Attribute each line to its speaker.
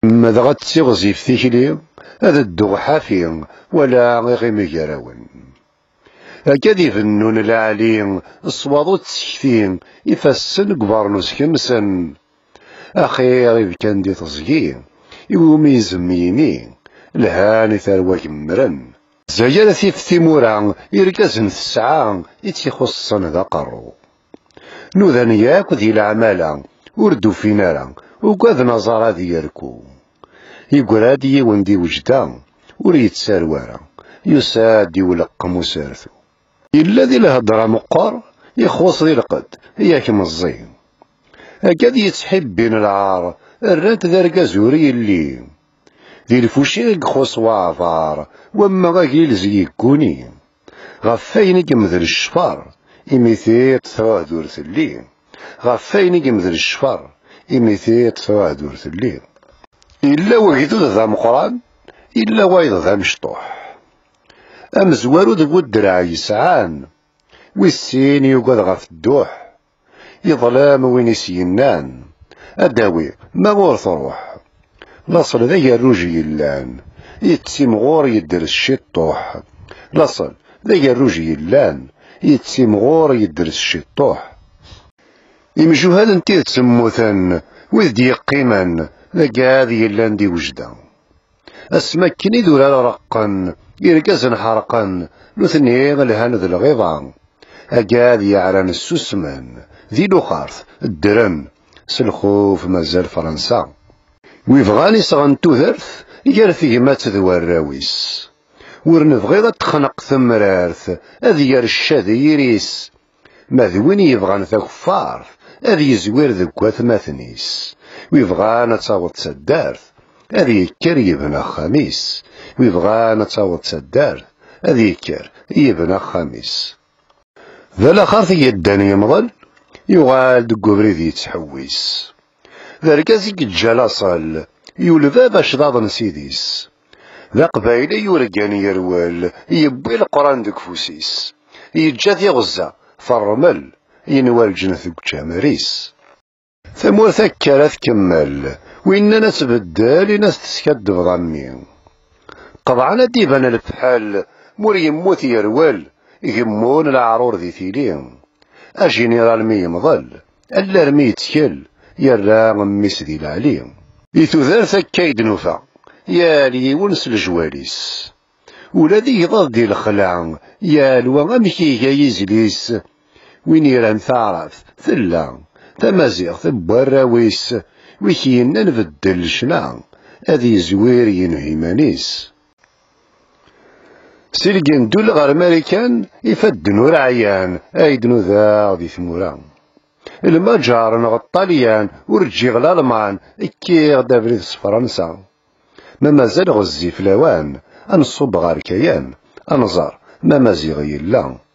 Speaker 1: ماذا غتسيغزي في تيكلي هذا الدغ حافي ولا غيغي مجراون هكذا يفنون العالي الصواضو تسكتين يفسن قبارنوس كمسن أخي غيب كان دي تصقين يومي زميني الهاني ثروة كمرن زجالة في ثيمورا يركزن في الساعة يتيخصن ذا قرو نوذن ياك ذي العمالة وردو في نارا وقاد نظارة ديالكو يقراد يوندي وجدا وريت ساروارا يساد يولقم وسارثو إلا ذي الهضرة مقار يخوص ذي القد ياك مزين هكذا يتحب بين العار الرات ذا ركازوري اللي ذي الفوشيق خوص وعفار وما غاكيل زيكوني غفاين كمذل الشفار إميثيت ثوادور ثلين غفاين كمذل الشفار إميثيت ثوادور ثلين إلا وقيدو ذا مقران إلا وايض ذا مشطوح أمزوارو ذو الدرع يسعان والسين يقعد غف الدوح يظلام وين يسينان أداوي ما غور تروح لاصل ذا الروجي اللان يتسيم غور يدرس الشطوح لاصل ذا الروجي اللان يتسيم غور يدرس الشطوح يمشو هذا انتي تسموثن وذ قيما ذا هذه اللان دي وجدا اسمكني ذولا رقا يركزن حرقا لثني غلهان ذا الغيضان أكاد يعرن السسمان ذي لوخارث الدرن سلخوف مازال فرنسا ويفغاني صغن توثرث يرثي ما تذوى الراويس ورنبغي تخنق ثمرارث أذ يرشاد يريس ماذوين يبغان ثكفارث أذ يزوير ذكوات ماثنيس ويبغان تصاوت سدارث أذ يكر يبنى خميس ويبغان تصاوت سدارث أذ يكر يبنى خميس ذا الآخر يدان يمضل يغال دقوبريد يتحويس ذا ركازي الجلاصل يولفا باش ضاض نسيديس ذا قبايلي يورقاني يروال يبوي القران دك فوسيس يتجاث يغزة فرمل ينوال جنث جامريس ثمورثا كاراث كمال وإننا نتبدل ناس تسكد بضمي قضعنا ديبان الفحال مور يموت يروال يهمون العرور ذي ثيلين الجنرال مي يمضل ألا رمي يتكل يرى غميس ذي العليم يتوذر ثكايد نوفا يا لي ونس الجواليس ولذي ضد دي الخلع يا لوا غمكي يزليس وين يران ثعرف ثلا تمازيغ ثبوراويس ويكينا نبدل شنا هذي زوير ينهيمانيس سيلقين دول غير ماريكان يفدنو رعيان ايدنو ذا ذي ثمورا المجار نغ الطاليان ورجي الالمان اكيغ دافريس فرنسا ما مازال غزي فلاوان انصب غير كيان انظر ما مازيغ يلا